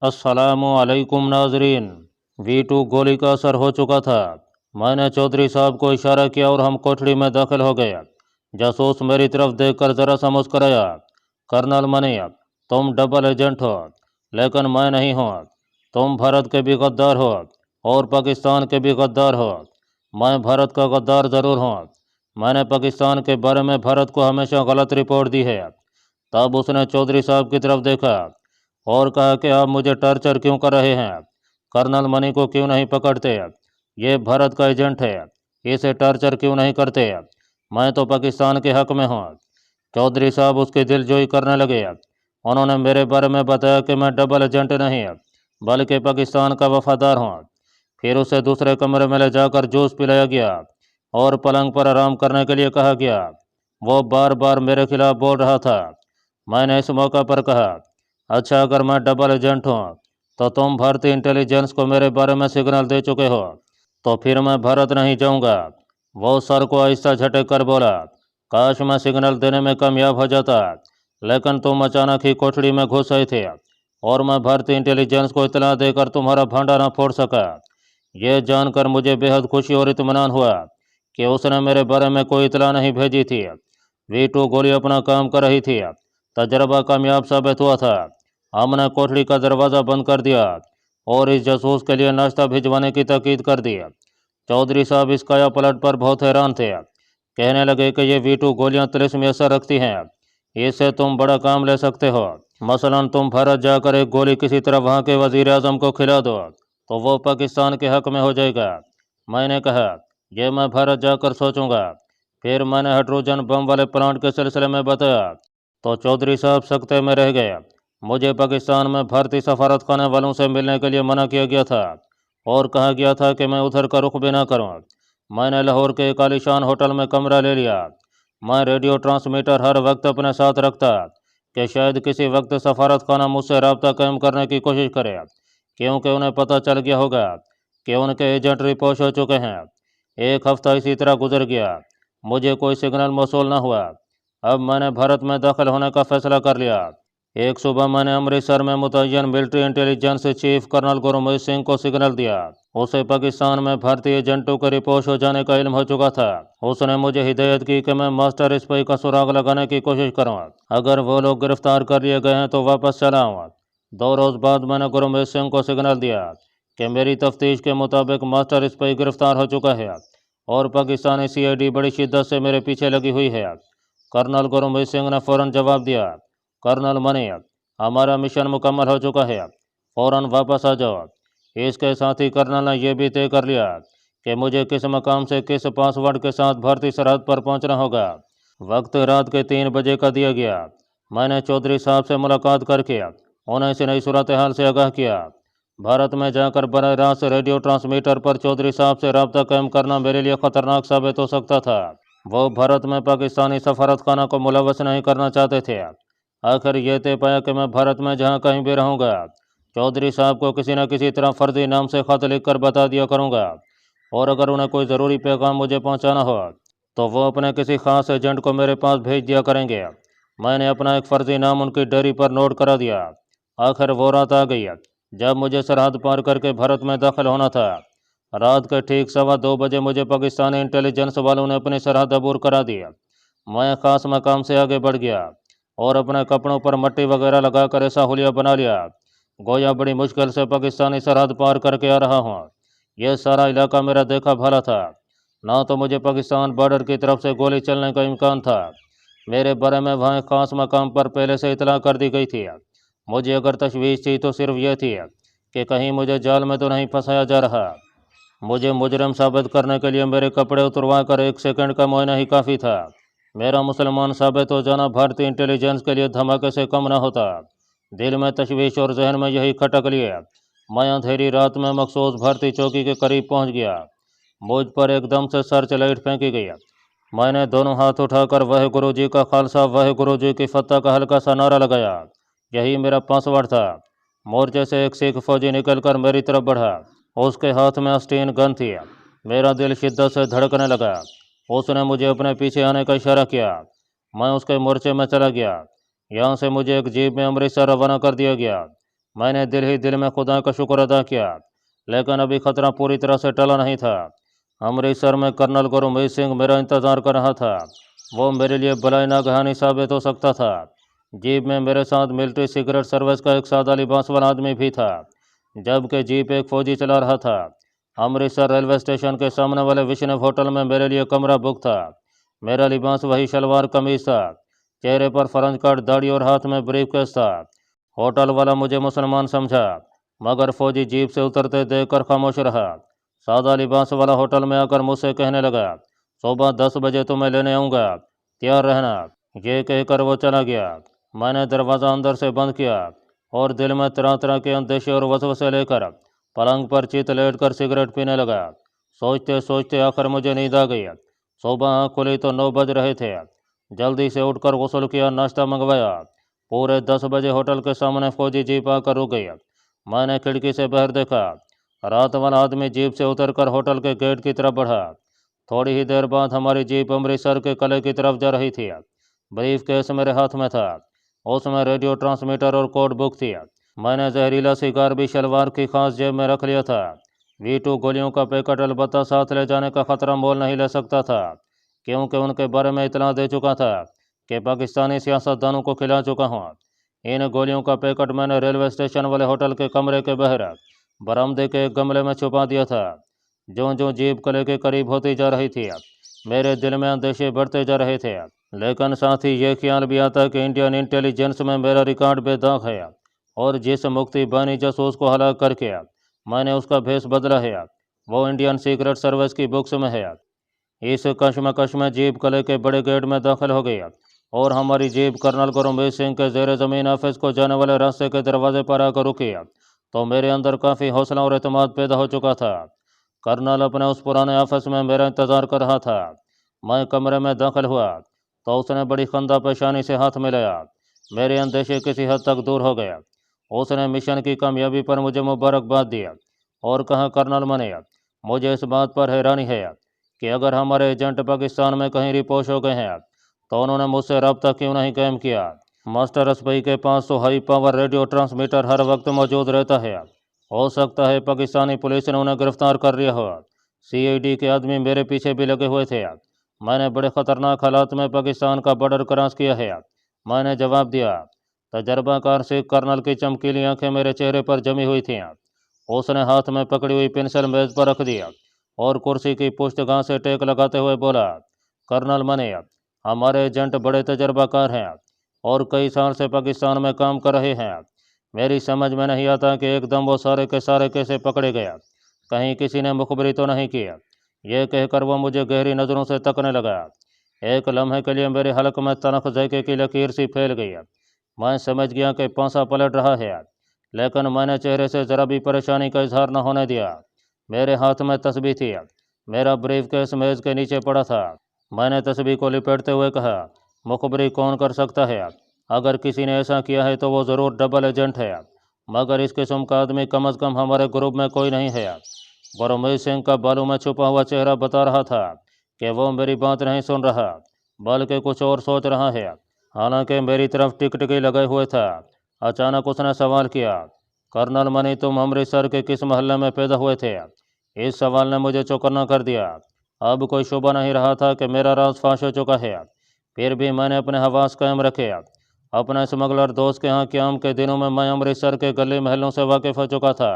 अस्सलामु अलैकुम नाजरीन। V2 गोली का असर हो चुका था। मैंने चौधरी साहब को इशारा किया और हम कोठड़ी में दाखिल हो गए। जासूस मेरी तरफ देखकर ज़रा सा मुस्कराया। कर्नल मनी, तुम डबल एजेंट हो, लेकिन मैं नहीं हूँ। तुम भारत के भी गद्दार हो और पाकिस्तान के भी गद्दार हो। मैं भारत का गद्दार ज़रूर हूँ। मैंने पाकिस्तान के बारे में भारत को हमेशा गलत रिपोर्ट दी है। तब उसने चौधरी साहब की तरफ देखा और कहा कि आप मुझे टॉर्चर क्यों कर रहे हैं? कर्नल मनी को क्यों नहीं पकड़ते? ये भारत का एजेंट है, इसे टॉर्चर क्यों नहीं करते? मैं तो पाकिस्तान के हक में हूँ। चौधरी साहब उसकी दिलजोई करने लगे। उन्होंने मेरे बारे में बताया कि मैं डबल एजेंट नहीं बल्कि पाकिस्तान का वफादार हूँ। फिर उसे दूसरे कमरे में ले जाकर जूस पिलाया गया और पलंग पर आराम करने के लिए कहा गया। वो बार बार मेरे खिलाफ बोल रहा था। मैंने इस मौका पर कहा, अच्छा, अगर मैं डबल एजेंट हूँ तो तुम भारतीय इंटेलिजेंस को मेरे बारे में सिग्नल दे चुके हो, तो फिर मैं भारत नहीं जाऊँगा। वो सर को आहिस्ता झटक कर बोला, काश मैं सिग्नल देने में कामयाब हो जाता, लेकिन तुम अचानक ही कोठड़ी में घुस आए थे और मैं भारतीय इंटेलिजेंस को इतला देकर तुम्हारा भांडा ना फोड़ सका। यह जानकर मुझे बेहद खुशी और इत्मीनान हुआ कि उसने मेरे बारे में कोई इतला नहीं भेजी थी। V2 गोली अपना काम कर रही थी। तजर्बा कामयाब साबित हुआ था। हमने कोठड़ी का दरवाज़ा बंद कर दिया और इस जासूस के लिए नाश्ता भिजवाने की ताकीद कर दी। चौधरी साहब इस काया पलट पर बहुत हैरान थे। कहने लगे कि ये V2 गोलियां तिलिस्मी असर रखती हैं, इससे तुम बड़ा काम ले सकते हो। मसलन तुम भारत जाकर एक गोली किसी तरह वहाँ के वज़ीर आज़म को खिला दो तो वो पाकिस्तान के हक में हो जाएगा। मैंने कहा, यह मैं भारत जाकर सोचूंगा। फिर मैंने हाइड्रोजन बम वाले प्लांट के सिलसिले में बताया तो चौधरी साहब सकते में रह गए। मुझे पाकिस्तान में भारतीय सफारत खाने वालों से मिलने के लिए मना किया गया था और कहा गया था कि मैं उधर का रुख भी ना करूं। मैंने लाहौर के एक आलीशान होटल में कमरा ले लिया। मैं रेडियो ट्रांसमीटर हर वक्त अपने साथ रखता कि शायद किसी वक्त सफारत खाना मुझसे रब्ता कायम करने की कोशिश करे, क्योंकि उन्हें पता चल गया होगा कि उनके एजेंट रिपोर्ट हो चुके हैं। एक हफ्ता इसी तरह गुजर गया, मुझे कोई सिग्नल मौसूल न हुआ। अब मैंने भारत में दाखिल होने का फैसला कर लिया। एक सुबह मैंने अमृतसर में मुतय्यन military intelligence chief colonel Gurmeet Singh को सिग्नल दिया। उसे पाकिस्तान में भारतीय एजेंटों के रिपोर्ट हो जाने का इल्म हो चुका था। उसने मुझे हिदायत की कि मैं मास्टर स्पाई का सुराग लगाने की कोशिश करूँ। अगर वो लोग गिरफ्तार कर लिए गए हैं तो वापस चला आऊँ। 2 रोज़ बाद मैंने गुरमीत सिंह को सिग्नल दिया कि मेरी तफ्तीश के मुताबिक मास्टर स्पाई गिरफ्तार हो चुका है और पाकिस्तानी CID बड़ी शिद्दत से मेरे पीछे लगी हुई है। कर्नल गुरमीत सिंह ने फ़ौरन जवाब दिया, कर्नल मनी, हमारा मिशन मुकम्मल हो चुका है, फ़ौरन वापस आ जाओ। इसके साथ ही कर्नल ने यह भी तय कर लिया कि मुझे किस मकाम से किस पासवर्ड के साथ भारतीय सरहद पर पहुंचना होगा। वक्त रात के 3 बजे का दिया गया। मैंने चौधरी साहब से मुलाकात करके उन्हें इस नई सूरत हाल से आगाह किया। भारत में जाकर बराह रास्त रेडियो ट्रांसमीटर पर चौधरी साहब से रब्ता कायम करना मेरे लिए ख़तरनाक साबित हो सकता था। वो भारत में पाकिस्तानी सफारत खाना को मुलव्वस नहीं करना चाहते थे। आखिर ये तय पाया कि मैं भारत में जहाँ कहीं भी रहूँगा, चौधरी साहब को किसी न किसी तरह फर्जी नाम से ख़त लिख कर बता दिया करूँगा, और अगर उन्हें कोई ज़रूरी पैगाम मुझे पहुँचाना हो तो वो अपने किसी ख़ास एजेंट को मेरे पास भेज दिया करेंगे। मैंने अपना एक फ़र्जी नाम उनकी डायरी पर नोट करा दिया। आखिर वो रात आ गई जब मुझे सरहद पार करके भारत में दाखिल होना था। रात के ठीक 2:15 बजे मुझे पाकिस्तानी इंटेलिजेंस वालों ने अपनी सरहद अबूर करा दी। मैं ख़ास मकाम से आगे बढ़ गया और अपने कपड़ों पर मट्टी वगैरह लगाकर ऐसा हुलिया बना लिया गोया बड़ी मुश्किल से पाकिस्तानी सरहद पार करके आ रहा हूँ। यह सारा इलाका मेरा देखा भाला था। ना तो मुझे पाकिस्तान बॉर्डर की तरफ से गोली चलने का इम्कान था। मेरे बारे में वहाँ एक ख़ास मकाम पर पहले से इतला कर दी गई थी। मुझे अगर तशवीश थी तो सिर्फ यह थी कि कहीं मुझे जाल में तो नहीं फंसाया जा रहा। मुझे मुजरिम साबित करने के लिए मेरे कपड़े उतरवा कर 1 सेकंड का मुआयना ही काफ़ी था। मेरा मुसलमान साबित हो जाना भारतीय इंटेलिजेंस के लिए धमाके से कम न होता। दिल में तशवीश और जहन में यही खटक लिए। मैं अंधेरी रात में मखसूस भारतीय चौकी के करीब पहुंच गया। मुझ पर एकदम से सर्च लाइट फेंकी गई। मैंने दोनों हाथ उठाकर वाहे गुरु जी का खालसा, वाहे गुरु जी की फतह का हल्का सा नारा लगाया। यही मेरा पासवर्ड था। मोर्चे से एक सिख फौजी निकलकर मेरी तरफ बढ़ा। उसके हाथ में अस्टीन गन थी। मेरा दिल शिद्दत से धड़कने लगा। उसने मुझे अपने पीछे आने का इशारा किया। मैं उसके मोर्चे में चला गया। यहाँ से मुझे एक जीप में अमृतसर रवाना कर दिया गया। मैंने दिल ही दिल में खुदा का शुक्र अदा किया, लेकिन अभी खतरा पूरी तरह से टला नहीं था। अमृतसर में कर्नल गुरमीत सिंह मेरा इंतज़ार कर रहा था। वो मेरे लिए बलाई नागहानी साबित हो सकता था। जीप में मेरे साथ मिलिट्री सीक्रेट सर्विस का एक सादा लिबास वाला आदमी भी था, जबकि जीप एक फौजी चला रहा था। अमृतसर रेलवे स्टेशन के सामने वाले विष्णु होटल में मेरे लिए कमरा बुक था। मेरा लिबास वही शलवार कमीज था, चेहरे पर फरंज काट दाढ़ी और हाथ में ब्रीफकेस था। होटल वाला मुझे मुसलमान समझा, मगर फौजी जीप से उतरते देखकर खामोश रहा। सादा लिबास वाला होटल में आकर मुझसे कहने लगा, सुबह 10 बजे तुम्हें लेने आऊँगा, तैयार रहना। ये कहकर वो चला गया। मैंने दरवाज़ा अंदर से बंद किया और दिल में तरह तरह के अंदेशे और वसवसे लेकर पलंग पर चित लेट कर सिगरेट पीने लगा। सोचते सोचते आखिर मुझे नींद आ गई। सुबह आँख खुली तो 9 बज रहे थे। जल्दी से उठकर गुस्ल किया, नाश्ता मंगवाया। पूरे 10 बजे होटल के सामने फौजी जीप आकर रुक गई। मैंने खिड़की से बाहर देखा। रात वाला आदमी जीप से उतरकर होटल के गेट की तरफ बढ़ा। थोड़ी ही देर बाद हमारी जीप अमृतसर के किले की तरफ जा रही थी। ब्रीफ केस मेरे हाथ में था, उसमें रेडियो ट्रांसमीटर और कोड बुक थी। मैंने जहरीला शिकार भी शलवार की खास जेब में रख लिया था। V2 गोलियों का पैकेट अलबत्ता साथ ले जाने का खतरा मोल नहीं ले सकता था, क्योंकि उनके बारे में इतना दे चुका था कि पाकिस्तानी सियासतदानों को खिला चुका हूँ। इन गोलियों का पैकेट मैंने रेलवे स्टेशन वाले होटल के कमरे के बाहर बरामदे के एक गमले में छुपा दिया था। जो जो जीप किले के करीब होती जा रही थी, मेरे दिल में अंदेशे बढ़ते जा रहे थे, लेकिन साथ ही ये ख्याल भी आता कि इंडियन इंटेलिजेंस में मेरा रिकॉर्ड बेदाग है, और जिस मुक्ति बानी जासूस को हलाक करके मैंने उसका भेष बदला है, वो इंडियन सीक्रेट सर्विस की बुक्स में है। इस कश्मकश में जीप किले के बड़े गेट में दाखिल हो गया और हमारी जीप कर्नल गुरमीत सिंह के जेर ज़मीन ऑफिस को जाने वाले रास्ते के दरवाजे पर आकर रुकी, तो मेरे अंदर काफ़ी हौसला और एतमाद पैदा हो चुका था। कर्नल अपने उस पुराने ऑफिस में मेरा इंतज़ार कर रहा था। मैं कमरे में दाखिल हुआ तो उसने बड़ी खंदा पेशानी से हाथ मिलाया। मेरे अंदेशे किसी हद तक दूर हो गया। उसने मिशन की कामयाबी पर मुझे मुबारकबाद दिया और कहा, कर्नल मने, मुझे इस बात पर हैरानी है कि अगर हमारे एजेंट पाकिस्तान में कहीं रिपोर्ट हो गए हैं तो उन्होंने मुझसे रब्ता क्यों नहीं कायम किया। मास्टर एसपी के पास तो हाई पावर रेडियो ट्रांसमीटर हर वक्त मौजूद रहता है। हो सकता है पाकिस्तानी पुलिस ने उन्हें गिरफ्तार कर लिया हो। CID के आदमी मेरे पीछे भी लगे हुए थे। मैंने बड़े ख़तरनाक हालात में पाकिस्तान का बॉर्डर क्रॉस किया है, मैंने जवाब दिया। तजर्बाकार सिख कर्नल की चमकीली आंखें मेरे चेहरे पर जमी हुई थीं। उसने हाथ में पकड़ी हुई पेंसिल मेज पर रख दिया और कुर्सी की पुष्टगाह से टेक लगाते हुए बोला, कर्नल मने, हमारे एजेंट बड़े तजर्बाकार हैं और कई साल से पाकिस्तान में काम कर रहे हैं। मेरी समझ में नहीं आता कि एकदम वो सारे के सारे कैसे पकड़े गए। कहीं किसी ने मुखबरी तो नहीं की। यह कहकर वो मुझे गहरी नज़रों से तकने लगा। एक लम्हे के लिए मेरे हलक में तनख ज़ैके की लकीर सी फैल गई। मैं समझ गया कि पांसा पलट रहा है, लेकिन मैंने चेहरे से ज़रा भी परेशानी का इजहार न होने दिया। मेरे हाथ में तस्बीह थी। मेरा ब्रीफकेस मेज़ के नीचे पड़ा था। मैंने तस्बीह को लिपेटते हुए कहा, मुखबरी कौन कर सकता है? अगर किसी ने ऐसा किया है तो वो ज़रूर डबल एजेंट है, मगर इस किस्म का आदमी कम अज़ कम हमारे ग्रुप में कोई नहीं है। गुरमीत सिंह का बालों में छुपा हुआ चेहरा बता रहा था कि वो मेरी बात नहीं सुन रहा, बल्कि कुछ और सोच रहा है। हालांकि मेरी तरफ टिकटिकी लगे हुए था। अचानक उसने सवाल किया, कर्नल मनी, तुम अमृतसर के किस मोहल्ले में पैदा हुए थे? इस सवाल ने मुझे चौकन्ना कर दिया। अब कोई शुबा नहीं रहा था कि मेरा राज फाश हो चुका है। फिर भी मैंने अपने हवास कायम रखे। अपने स्मगलर दोस्त के यहाँ क़याम के दिनों में मैं अमृतसर के गली महलों से वाकिफ़ हो चुका था।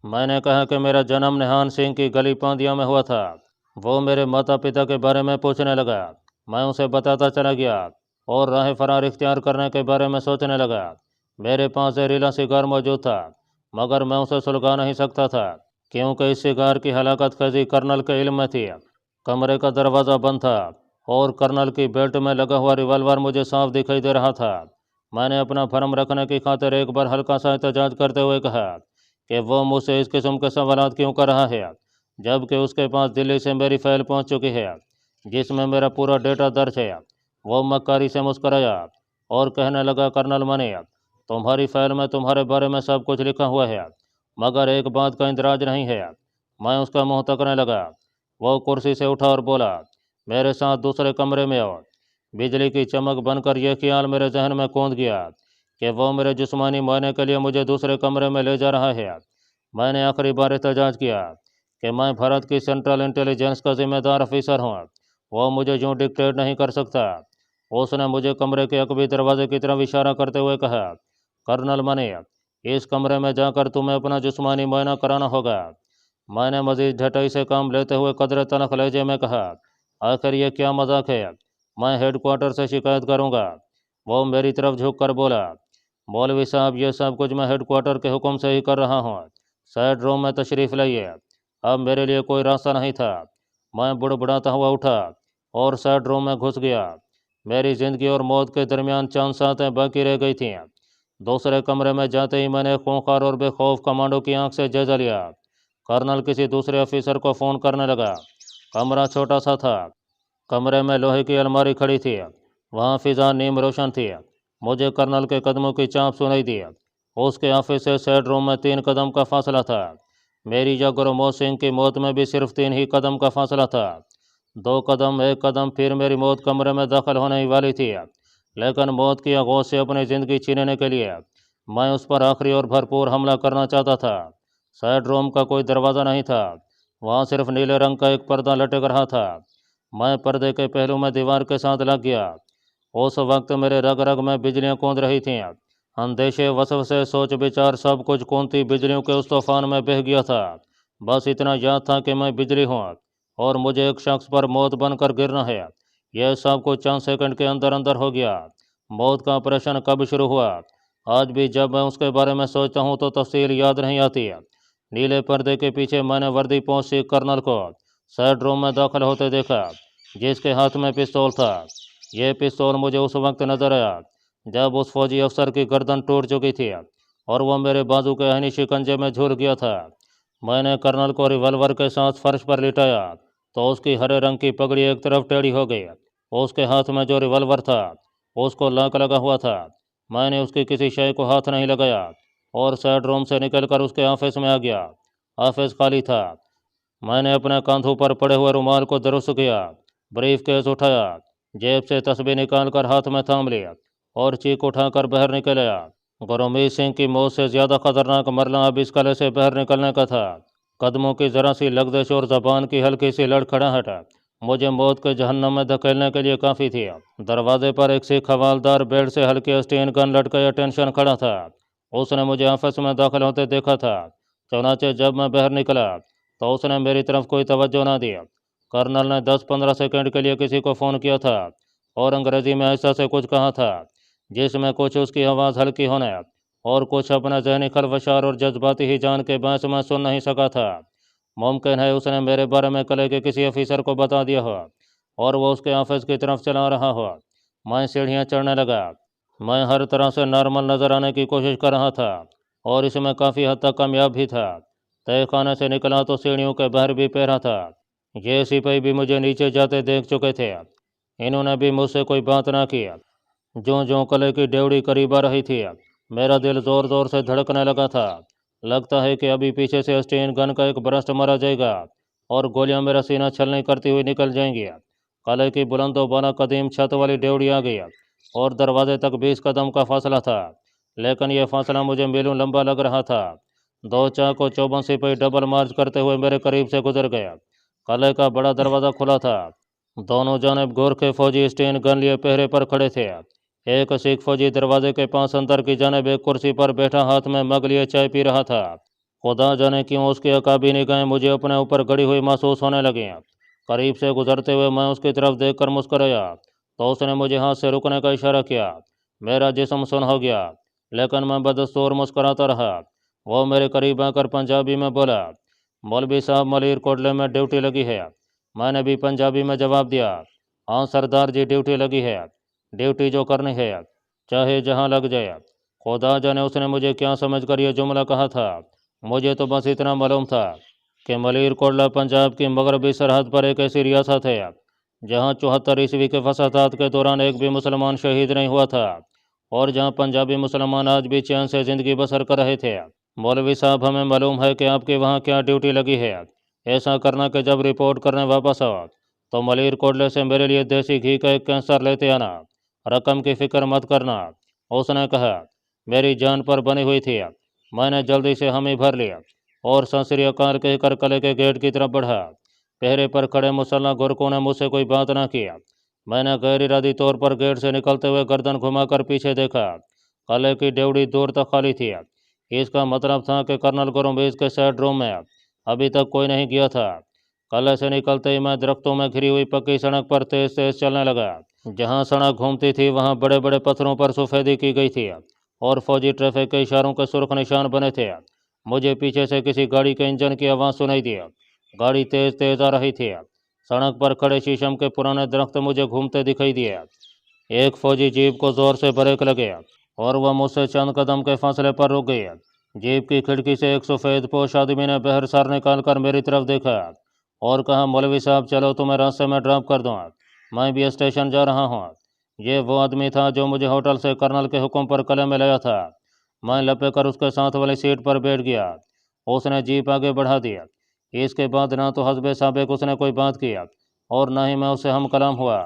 मैंने कहा कि मेरा जन्म निहान सिंह की गली पांदिया में हुआ था। वो मेरे माता पिता के बारे में पूछने लगा। मैं उसे बताता चला गया और राह फरार इख्तियार करने के बारे में सोचने लगा। मेरे पास जहरीला सिगार मौजूद था, मगर मैं उसे सुलगा नहीं सकता था, क्योंकि इस सिगार की हलाकत खजी कर्नल के इल्म में थी। कमरे का दरवाज़ा बंद था और कर्नल की बेल्ट में लगा हुआ रिवाल्वर मुझे साफ दिखाई दे रहा था। मैंने अपना भरम रखने की खातिर एक बार हल्का सा एहतजाज करते हुए कहा कि वो मुझसे इस किस्म के सवालात क्यों कर रहा है, जबकि उसके पास दिल्ली से मेरी फाइल पहुंच चुकी है जिसमें मेरा पूरा डेटा दर्ज है। वो मक्कारी से मुस्कराया और कहने लगा, कर्नल मनी, तुम्हारी फाइल में तुम्हारे बारे में सब कुछ लिखा हुआ है, मगर एक बात का इंदराज नहीं है। मैं उसका मुंह तकने लगा। वो कुर्सी से उठा और बोला, मेरे साथ दूसरे कमरे में आओ। बिजली की चमक बनकर यह ख्याल मेरे जहन में कूद गया कि वो मेरे जिस्मानी मुआयने के लिए मुझे दूसरे कमरे में ले जा रहा है। मैंने आखिरी बार एहतजाज किया कि मैं भारत की सेंट्रल इंटेलिजेंस का जिम्मेदार ऑफिसर हूँ, वो मुझे यूँ डिक्टेट नहीं कर सकता। उसने मुझे कमरे के अकबी दरवाजे की तरफ इशारा करते हुए कहा, कर्नल मनी, इस कमरे में जाकर तुम्हें अपना जिस्मानी मुआयना कराना होगा। मैंने मजीद ढटाई से काम लेते हुए कदर तनख लहजे में कहा, आखिर ये क्या मजाक है, मैं हेडक्वार्टर से शिकायत करूँगा। वो मेरी तरफ झुक कर बोला, मौलवी साहब, ये सब कुछ मैं हेडक्वार्टर के हुक्म से ही कर रहा हूँ, साइड रूम में तशरीफ़ लाइए। अब मेरे लिए कोई रास्ता नहीं था। मैं बुड़बुड़ाता हुआ उठा और साइड रूम में घुस गया। मेरी ज़िंदगी और मौत के दरमियान चंद सांसें बाकी रह गई थीं। दूसरे कमरे में जाते ही मैंने खूंखार और बेखौफ कमांडो की आंख से जायजा लिया। कर्नल किसी दूसरे ऑफिसर को फ़ोन करने लगा। कमरा छोटा सा था। कमरे में लोहे की अलमारी खड़ी थी। वहाँ फिजा नीम रोशन थी। मुझे कर्नल के कदमों की चाँप सुनाई दी। उसके ऑफिस से साइड रूम में 3 कदम का फासला था। मेरी या गुरमोह सिंह की मौत में भी सिर्फ 3 ही कदम का फासला था। 2 कदम, 1 कदम, फिर मेरी मौत कमरे में दाखिल होने ही वाली थी। लेकिन मौत की आगोश से अपनी ज़िंदगी छीनने के लिए मैं उस पर आखिरी और भरपूर हमला करना चाहता था। साइड रूम का कोई दरवाज़ा नहीं था। वहाँ सिर्फ नीले रंग का एक पर्दा लटक रहा था। मैं पर्दे के पहलू में दीवार के साथ लग गया। उस वक्त मेरे रग रग में बिजलियाँ कूद रही थीं। अंदेशे, वसवसे, सोच विचार सब कुछ कूदती बिजलियों के उस तूफान में बह गया था। बस इतना याद था कि मैं बिजली हूँ और मुझे एक शख्स पर मौत बनकर गिरना है। यह सब कुछ चंद सेकंड के अंदर अंदर हो गया। मौत का ऑपरेशन कब शुरू हुआ, आज भी जब मैं उसके बारे में सोचता हूँ तो तफसील याद नहीं आती। नीले पर्दे के पीछे मैंने वर्दी पोंछ कर्नल को साइड रूम में दाखिल होते देखा, जिसके हाथ में पिस्तौल था। यह पिस्तौल मुझे उस वक्त नजर आया जब उस फौजी अफसर की गर्दन टूट चुकी थी और वह मेरे बाजू के हनी शिकंजे में झूल गया था। मैंने कर्नल को रिवॉल्वर के साथ फर्श पर लिटाया तो उसकी हरे रंग की पगड़ी एक तरफ टेढ़ी हो गई। उसके हाथ में जो रिवॉल्वर था उसको लॉक लगा हुआ था। मैंने उसकी किसी शय को हाथ नहीं लगाया और साइड रूम से निकलकर उसके ऑफिस में आ गया। ऑफिस खाली था। मैंने अपने कांधों पर पड़े हुए रुमाल को दुरुस्त किया, ब्रीफ केस उठाया, जेब से तस्बीह निकालकर हाथ में थाम लिया और चीख उठाकर बाहर निकल आया। गुरमीत सिंह की मौत से ज़्यादा खतरनाक मरना अब इस कले से बाहर निकलने का था। कदमों की ज़रा सी लग्जश और ज़बान की हल्की सी लड़खड़ाहट मुझे मौत के जहन्नम में धकेलने के लिए काफ़ी थी। दरवाजे पर एक सिख हवालदार बेड से हल्के स्टेन गन लटकाया टेंशन खड़ा था। उसने मुझे ऑफिस में दाखिल होते देखा था। चुनाचे जब मैं बाहर निकला तो उसने मेरी तरफ कोई तवज्जो ना दी। कर्नल ने 10-15 सेकंड के लिए किसी को फ़ोन किया था और अंग्रेज़ी में ऐसा से कुछ कहा था जिसमें कुछ उसकी आवाज़ हल्की होने और कुछ अपना जहनी खलवशार और जज्बाती ही जान के बांस में सुन नहीं सका था। मुमकिन है उसने मेरे बारे में कले के किसी ऑफिसर को बता दिया हो और वो उसके ऑफिस की तरफ चला रहा हो। मैं सीढ़ियाँ चढ़ने लगा। मैं हर तरह से नॉर्मल नज़र आने की कोशिश कर रहा था और इसमें काफ़ी हद तक कामयाब भी था। तय खाने से निकला तो सीढ़ियों के बाहर भी पैरा था। ये सिपाही भी मुझे नीचे जाते देख चुके थे। इन्होंने भी मुझसे कोई बात ना की। ज्यों ज्यों कले की डेवड़ी करीब आ रही थी मेरा दिल ज़ोर ज़ोर से धड़कने लगा था। लगता है कि अभी पीछे से स्टेन गन का एक बरस्ट मारा जाएगा और गोलियां मेरा सीना छलनी करती हुई निकल जाएंगी। कले की बुलंदो बाला कदीम छत वाली डेवड़ी आ गई और दरवाजे तक 20 कदम का फासला था, लेकिन यह फासला मुझे मीलों लंबा लग रहा था। 2 चाक और 54 सिपाही डबल मार्च करते हुए मेरे करीब से गुजर गया। कले का बड़ा दरवाज़ा खुला था। दोनों जानिब गोरखे फौजी स्टेन गन लिए पहरे पर खड़े थे। एक सिख फौजी दरवाजे के पास अंदर की जानिब एक कुर्सी पर बैठा हाथ में मग लिए चाय पी रहा था। खुदा जाने क्यों उसकी अकाबी निगाहें मुझे अपने ऊपर गड़ी हुई महसूस होने लगी। करीब से गुजरते हुए मैं उसकी तरफ देखकर मुस्कराया तो उसने मुझे हाथ से रुकने का इशारा किया। मेरा जिस्म सुन हो गया, लेकिन मैं बदस्तूर मुस्कराता रहा। वो मेरे करीब आकर पंजाबी में बोला, मौलवी साहब, मलीर कोटले में ड्यूटी लगी है। मैंने भी पंजाबी में जवाब दिया, हाँ सरदार जी, ड्यूटी लगी है। ड्यूटी जो करनी है चाहे जहाँ लग जाए। खुदा जाने उसने मुझे क्या समझकर यह जुमला कहा था। मुझे तो बस इतना मालूम था कि मलीर कोटला पंजाब की मगरबी सरहद पर एक ऐसी रियासत है जहाँ 74 ईस्वी के फसादात के दौरान एक भी मुसलमान शहीद नहीं हुआ था और जहाँ पंजाबी मुसलमान आज भी चैन से ज़िंदगी बसर कर रहे थे। मौलवी साहब, हमें मालूम है कि आपके वहाँ क्या ड्यूटी लगी है। ऐसा करना कि जब रिपोर्ट करने वापस आओ तो मलीर कोटले से मेरे लिए देसी घी का एक कैंसर लेते आना। रकम की फ़िक्र मत करना। उसने कहा, मेरी जान पर बनी हुई थी। मैंने जल्दी से हामी भर लिया और सत श्री अकाल कहकर किले के गेट की तरफ बढ़ा। पहरे पर खड़े मुसल्ला गोरखों ने मुझसे कोई बात ना किया। मैंने गैर इरादी तौर पर गेट से निकलते हुए गर्दन घुमाकर पीछे देखा। किले की डेवड़ी दूर तक खाली थी। इसका मतलब था कि कर्नल गुरमीज के साइड रूम में अभी तक कोई नहीं गया था। किले से निकलते ही मैं दरख्तों में घिरी हुई पक्की सड़क पर तेज तेज चलने लगा। जहाँ सड़क घूमती थी वहाँ बड़े बड़े पत्थरों पर सफेदी की गई थी और फौजी ट्रैफिक के इशारों के सुर्ख निशान बने थे। मुझे पीछे से किसी गाड़ी के इंजन की आवाज़ सुनाई दी। गाड़ी तेज तेज आ रही थी। सड़क पर खड़े शीशम के पुराने दरख्त मुझे घूमते दिखाई दिए। एक फौजी जीप को जोर से ब्रेक लगे और वह मुझसे चंद कदम के फासले पर रुक गई। जीप की खिड़की से एक सफ़ेद पोश आदमी ने बहर सर निकाल कर मेरी तरफ देखा और कहा, मौलवी साहब चलो तुम्हें रास्ते में ड्रॉप कर दूँ, मैं भी स्टेशन जा रहा हूँ। ये वो आदमी था जो मुझे होटल से कर्नल के हुक्म पर किले में लाया था। मैं लपे कर उसके साथ वाली सीट पर बैठ गया। उसने जीप आगे बढ़ा दिया। इसके बाद ना तो हस्बे साबिक उसने कोई बात किया और ना ही मैं उससे हम कलाम हुआ।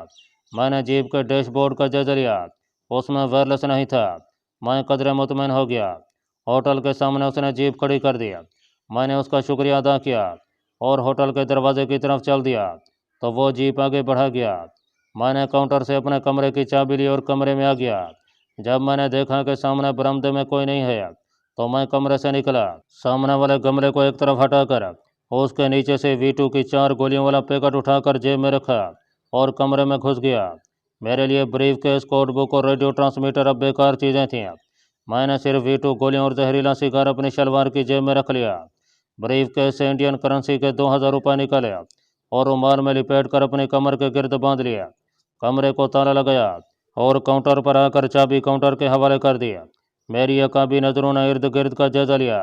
मैंने जीप के डैशबोर्ड का जायजा लिया। उसमें वायरलेस नहीं था। मैं कदरे मुतमईन हो गया। होटल के सामने उसने जीप खड़ी कर दिया। मैंने उसका शुक्रिया अदा किया और होटल के दरवाजे की तरफ चल दिया तो वो जीप आगे बढ़ा गया। मैंने काउंटर से अपने कमरे की चाबी ली और कमरे में आ गया। जब मैंने देखा कि सामने बरामदे में कोई नहीं है तो मैं कमरे से निकला। सामने वाले गमले को एक तरफ हटाकर उसके नीचे से V2 की 4 गोलियों वाला पैकेट उठाकर जेब में रखा और कमरे में घुस गया। मेरे लिए ब्रीफ केस, कोड बुक और रेडियो ट्रांसमीटर अब बेकार चीज़ें थीं। मैंने सिर्फ V2 गोलियों और जहरीला सिगार अपनी शलवार की जेब में रख लिया। ब्रीफ केस से इंडियन करेंसी के 2000 रुपये निकाले और रुमाल में लिपेट कर अपनी कमर के गिर्द बांध लिया। कमरे को ताला लगाया और काउंटर पर आकर चाबी काउंटर के हवाले कर दिया। मेरी अकाबी नज़रों ने इर्द गिर्द का जायजा लिया।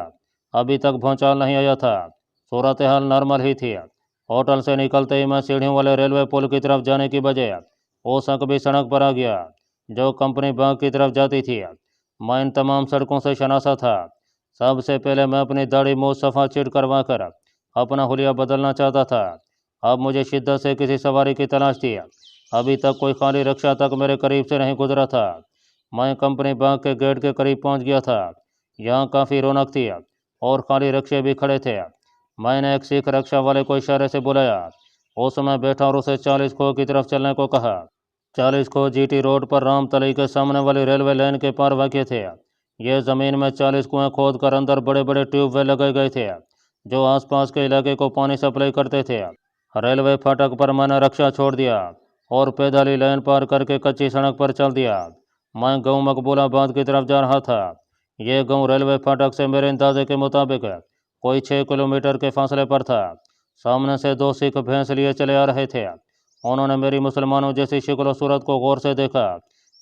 अभी तक भूचाल नहीं आया था। सूरत हाल नॉर्मल ही थी। होटल से निकलते ही मैं सीढ़ियों वाले रेलवे पुल की तरफ जाने की बजाय वो सकबी सड़क पर आ गया जो कंपनी बाग की तरफ जाती थी। मैं इन तमाम सड़कों से शनासा था। सबसे पहले मैं अपनी दाढ़ी मुँह सफ़ा चिट करवा कर अपना हुलिया बदलना चाहता था। अब मुझे शिद्दत से किसी सवारी की तलाश थी। अभी तक कोई खाली रिक्शा तक मेरे करीब से नहीं गुजरा था। मैं कंपनी बाग के गेट के करीब पहुंच गया था। यहाँ काफ़ी रौनक थी और खाली रिक्शे भी खड़े थे। मैंने एक सिख रिक्शा वाले को इशारे से बुलाया। उसमें बैठा और उसे 40 खो की तरफ चलने को कहा। 40 खो GT रोड पर रामतलाई के सामने वाली रेलवे लाइन के पार वाक़ थे। ये ज़मीन में 40 कुएँ खोद कर अंदर बड़े बड़े ट्यूबवेल लगाए गए थे जो आसपास के इलाके को पानी सप्लाई करते थे। रेलवे फाटक पर मैंने रिक्शा छोड़ दिया और पैदल लाइन पार करके कच्ची सड़क पर चल दिया। मैं गांव मकबूलाबाद की तरफ जा रहा था। यह गांव रेलवे फाटक से मेरे अंदाजे के मुताबिक कोई 6 किलोमीटर के फासले पर था। सामने से 2 सिख भैंस लिए चले आ रहे थे। उन्होंने मेरी मुसलमानों जैसी शक्ल सूरत को गौर से देखा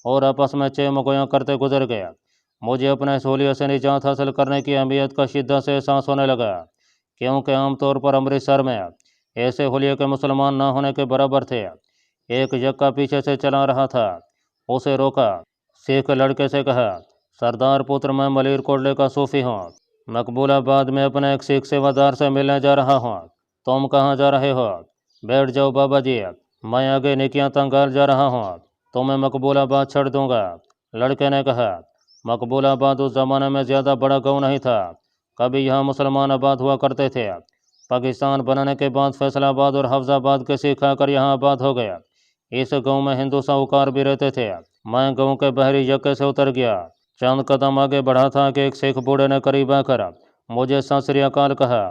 और आपस में चेमगोयां करते गुजर गए। मुझे अपने सहूलियत से निजात हासिल करने की अहमियत का शिद्दत से एहसास होने लगा, क्योंकि आमतौर पर अमृतसर में ऐसे हुलिये के मुसलमान ना होने के बराबर थे। एक यक्का पीछे से चला रहा था। उसे रोका। सिख लड़के से कहा, सरदार पुत्र, मैं मलिर कोटले का सूफी हूँ। मकबूलाबाद में अपने एक सिख सेवादार से मिलने जा रहा हूँ। तुम कहाँ जा रहे हो? बैठ जाओ बाबा जी, मैं आगे निकियां तंगाल जा रहा हूँ। तुम्हें मकबूलाबाद छोड़ दूंगा। लड़के ने कहा, मकबूलाबाद उस ज़माने में ज़्यादा बड़ा गाँव नहीं था। कभी यहाँ मुसलमान आबाद हुआ करते थे। पाकिस्तान बनने के बाद फैसलाबाद और हफ्जाबाद के सिख आकर यहाँ आबाद हो गया। इस गांव में हिंदू साहूकार भी रहते थे। मैं गांव के बहरी यक्के से उतर गया। चंद कदम आगे बढ़ा था कि एक सिख बूढ़े ने करीब आकर मुझे सत श्री अकाल कहा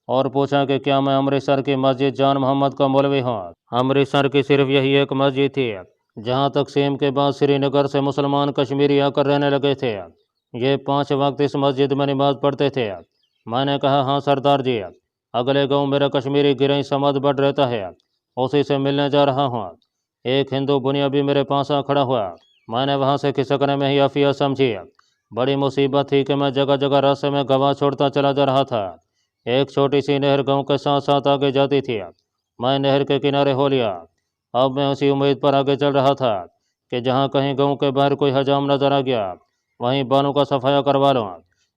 और पूछा कि क्या मैं अमृतसर की मस्जिद जान मोहम्मद का मौलवी हूँ। अमृतसर की सिर्फ यही एक मस्जिद थी जहाँ तकसीम के बाद श्रीनगर से मुसलमान कश्मीरी आकर रहने लगे थे। ये 5 वक्त इस मस्जिद में नमाज पढ़ते थे। मैंने कहा, हाँ सरदार जी, अगले गांव मेरा कश्मीरी गिरई समद बढ़ रहता है, उसी से मिलने जा रहा हूँ। एक हिंदू बुनिया भी मेरे पास आ खड़ा हुआ। मैंने वहाँ से खिसकने में ही आफिया समझी। बड़ी मुसीबत थी कि मैं जगह जगह रास्ते में गवाह छोड़ता चला जा रहा था। एक छोटी सी नहर गांव के साथ साथ आगे जाती थी। मैं नहर के किनारे हो लिया। अब मैं उसी उम्मीद पर आगे चल रहा था कि जहाँ कहीं गांव के बाहर कोई हजाम नजर आ गया वहीं बालों का सफाया करवा लूँ।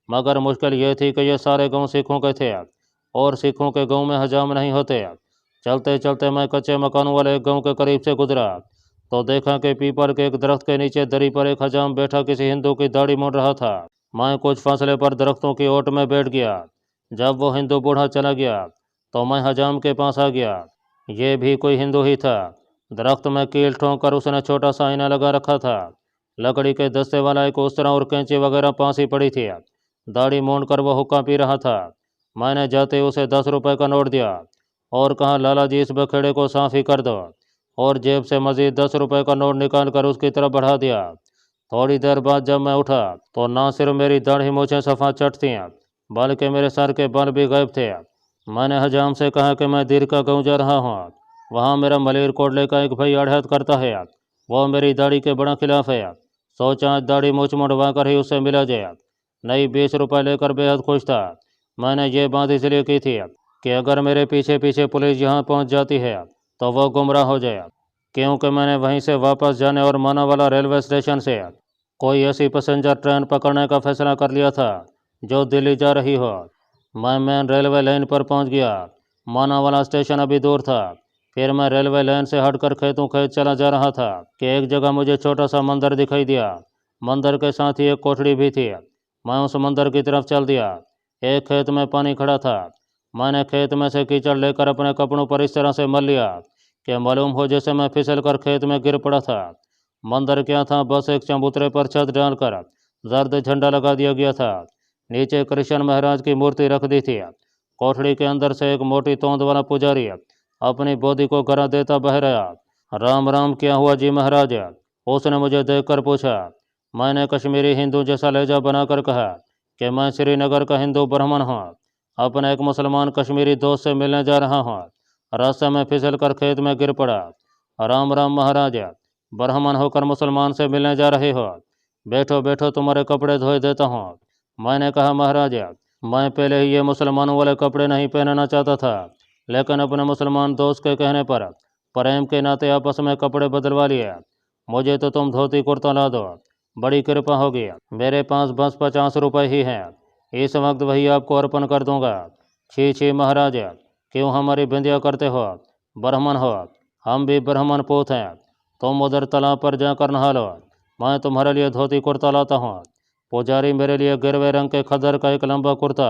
मगर मुश्किल ये थी कि ये सारे गाँव सिखों के थे और सिखों के गाँव में हजाम नहीं होते। चलते चलते मैं कच्चे मकानों वाले एक गांव के करीब से गुजरा। तो देखा कि पीपल के एक दरख्त के नीचे दरी पर एक हजाम बैठा किसी हिंदू की दाढ़ी मोड़ रहा था। मैं कुछ फासले पर दरख्तों की ओट में बैठ गया। जब वो हिंदू बूढ़ा चला गया तो मैं हजाम के पास आ गया। ये भी कोई हिंदू ही था। दरख्त में कील ठोंक कर उसने छोटा सा आईना लगा रखा था। लकड़ी के दस्ते वाला एक उस्तरा और कैंची वगैरह पास ही पड़ी थी। दाढ़ी मोड़ कर वो हुक्का पी रहा था। मैंने जाते ही उसे 10 रुपए का नोट दिया और कहा, लाला जी इस बखेड़े को साफ ही कर दो, और जेब से मजीद 10 रुपए का नोट निकाल कर उसकी तरफ बढ़ा दिया। थोड़ी देर बाद जब मैं उठा तो ना सिर्फ मेरी दाढ़ी मूछें सफ़ा चट थी, बल्कि मेरे सर के बाल भी गायब थे। मैंने हजाम से कहा कि मैं दीर का गाँव जा रहा हूँ, वहाँ मेरा मलेर कोटले का एक भाई अड़हत करता है, वो मेरी दाढ़ी के बड़ा खिलाफ है। सोचा आज दाढ़ी मूछ मुड़वा कर ही उससे मिला जाए। नई 20 रुपए लेकर बेहद खुश था। मैंने ये बात इसलिए की थी कि अगर मेरे पीछे पीछे पुलिस यहाँ पहुँच जाती है तो वो गुमराह हो जाए, क्योंकि मैंने वहीं से वापस जाने और मानावाला रेलवे स्टेशन से कोई ऐसी पैसेंजर ट्रेन पकड़ने का फैसला कर लिया था जो दिल्ली जा रही हो। मैं मेन रेलवे लाइन पर पहुंच गया। मानावाला स्टेशन अभी दूर था। फिर मैं रेलवे लाइन से हटकर खेतों खेत चला जा रहा था कि एक जगह मुझे छोटा सा मंदिर दिखाई दिया। मंदिर के साथ ही एक कोठड़ी भी थी। मैं उस मंदिर की तरफ चल दिया। एक खेत में पानी खड़ा था। मैंने खेत में से कीचड़ लेकर अपने कपड़ों पर इस तरह से मल लिया कि मालूम हो जैसे मैं फिसल कर खेत में गिर पड़ा था। मंदिर क्या था, बस एक चबूतरे पर छत डालकर जर्द झंडा लगा दिया गया था। नीचे कृष्ण महाराज की मूर्ति रख दी थी। कोठड़ी के अंदर से एक मोटी तोंद वाला पुजारी अपनी बोधी को गरा देता बह रहा। राम राम, क्या हुआ जी महाराज? उसने मुझे देखकर पूछा। मैंने कश्मीरी हिंदू जैसा लहजा बनाकर कहा कि मैं श्रीनगर का हिंदू ब्राह्मण हूँ, अपने एक मुसलमान कश्मीरी दोस्त से मिलने जा रहा हूँ। रास्ते में फिसल कर खेत में गिर पड़ा। राम राम महाराज, ब्राह्मण होकर मुसलमान से मिलने जा रहे हो? बैठो बैठो, तुम्हारे कपड़े धोए देता हूँ। मैंने कहा, महाराज मैं पहले ही ये मुसलमानों वाले कपड़े नहीं पहनना चाहता था, लेकिन अपने मुसलमान दोस्त के कहने पर प्रेम के नाते आपस में कपड़े बदलवा लिए। मुझे तो तुम धोती कुर्ता ला दो, बड़ी कृपा होगी। मेरे पास बस 50 रुपए ही हैं, इस वक्त वही आपको अर्पण कर दूंगा। छी छी महाराज, क्यों हमारी बिंदिया करते हो? ब्राह्मण हो, हम भी ब्राह्मण पूत हैं। तुम उधर तालाब पर जाकर नहा लो, मैं तुम्हारे लिए धोती कुर्ता लाता हूँ। पुजारी मेरे लिए गिरवे रंग के खदर का एक लंबा कुर्ता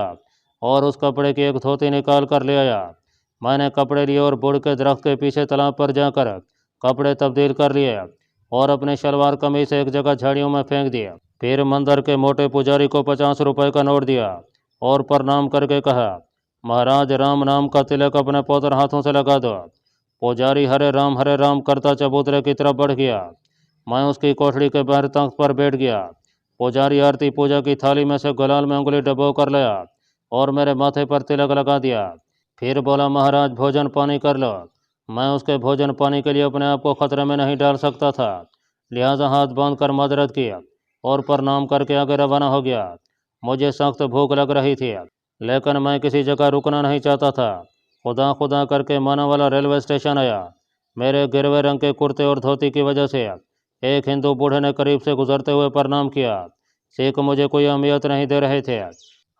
और उस कपड़े की एक धोती निकाल कर ले आया। मैंने कपड़े लिए और बुढ़ के दरख्त के पीछे तालाब पर जाकर कपड़े तब्दील कर लिए और अपने शलवार कमीज एक जगह झाड़ियों में फेंक दिया। फिर मंदिर के मोटे पुजारी को 50 रुपए का नोट दिया और प्रणाम करके कहा, महाराज राम नाम का तिलक अपने पौधर हाथों से लगा दो। पुजारी हरे राम करता चबूतरे की तरफ बढ़ गया। मैं उसकी कोठड़ी के बाहर तख्त पर बैठ गया। पुजारी आरती पूजा की थाली में से गुलाल में उंगली डबो कर लाया और मेरे माथे पर तिलक लगा दिया। फिर बोला, महाराज भोजन पानी कर लो। मैं उसके भोजन पानी के लिए अपने आप को खतरे में नहीं डाल सकता था, लिहाजा हाथ बांध कर माजरत किया और प्रणाम करके आगे रवाना हो गया। मुझे सख्त भूख लग रही थी, लेकिन मैं किसी जगह रुकना नहीं चाहता था। खुदा खुदा करके मानावाला रेलवे स्टेशन आया। मेरे गिरवे रंग के कुर्ते और धोती की वजह से एक हिंदू बूढ़े ने करीब से गुजरते हुए प्रणाम किया। सिख मुझे कोई अहमियत नहीं दे रहे थे।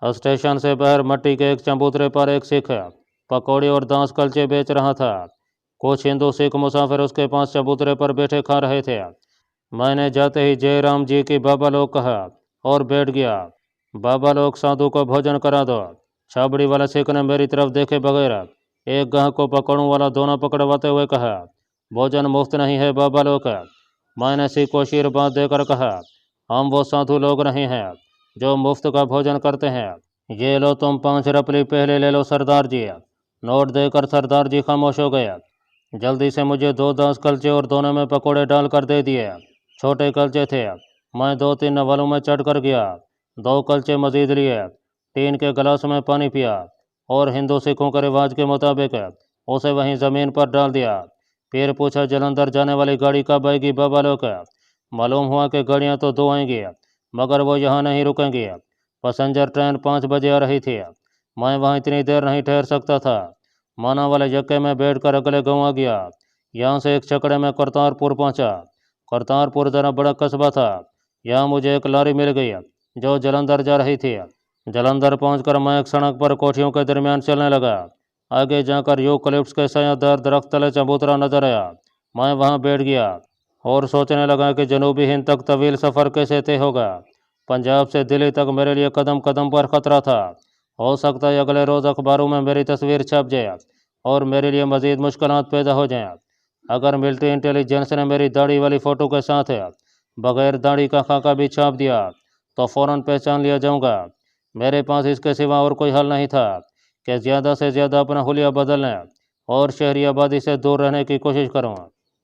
स्टेशन से बाहर मट्टी के एक चबूतरे पर एक सिख पकौड़े और दांस कलचे बेच रहा था। कुछ हिंदू सिख मुसाफिर उसके पास चबूतरे पर बैठे खा रहे थे। मैंने जाते ही जय राम जी की बाबा लोग कहा और बैठ गया। बाबा लोग, साधु को भोजन करा दो। छाबड़ी वाला सिख ने मेरी तरफ देखे बगैर एक गाहक को पकड़ों वाला दोना पकड़वाते हुए कहा, भोजन मुफ्त नहीं है बाबा लोग। मैंने सिख को आशीर्वाद देकर कहा, हम वो साधु लोग नहीं हैं जो मुफ्त का भोजन करते हैं। ये लो तुम 5 रपली पहले ले लो सरदार जी। नोट देकर सरदार जी खामोश हो गए। जल्दी से मुझे 2 दांस कलचे और दोनों में पकोड़े डालकर दे दिए। छोटे कलचे थे। मैं 2-3 नवालों में चढ़ कर गया। 2 कलचे मजीद लिए, टीन के गिलास में पानी पिया और हिंदू सिखों के रिवाज के मुताबिक उसे वहीं ज़मीन पर डाल दिया। फिर पूछा, जलंधर जाने वाली गाड़ी कब आएगी बाबा लोग? मालूम हुआ कि गाड़ियाँ तो 2 आएंगी, मगर वो यहाँ नहीं रुकेंगी। पैसेंजर ट्रेन 5 बजे आ रही थी। मैं वहाँ इतनी देर नहीं ठहर सकता था। माना वाले यक्के में बैठकर अगले गाँव आ गया। यहाँ से एक छकड़े में करतारपुर पहुँचा। करतारपुर ज़रा बड़ा कस्बा था। यहाँ मुझे एक लारी मिल गई जो जलंधर जा रही थी। जलंधर पहुंचकर मैं एक सड़क पर कोठियों के दरमियान चलने लगा। आगे जाकर यूकलिप्टस के सायादार दरख्त तले चबूतरा नजर आया। मैं वहां बैठ गया। اور سوچنے لگا کہ جنوبی ہند تک طویل سفر کیسے طے ہوگا۔ پنجاب سے دلی تک میرے لیے قدم قدم پر خطرہ تھا۔ ہو سکتا ہے اگلے روز اخباروں میں میری تصویر چھپ جائے اور میرے لیے مزید مشکلات پیدا ہو جائیں۔ اگر ملٹری انٹیلیجنس نے میری داڑھی والی فوٹو کے ساتھ بغیر داڑھی کا خاکہ بھی چھاپ دیا تو فوراً پہچان لیا جاؤں گا۔ میرے پاس اس کے سوا اور کوئی حل نہیں تھا کہ زیادہ سے زیادہ اپنا حلیہ بدلنے اور شہری آبادی سے دور رہنے کی کوشش کروں۔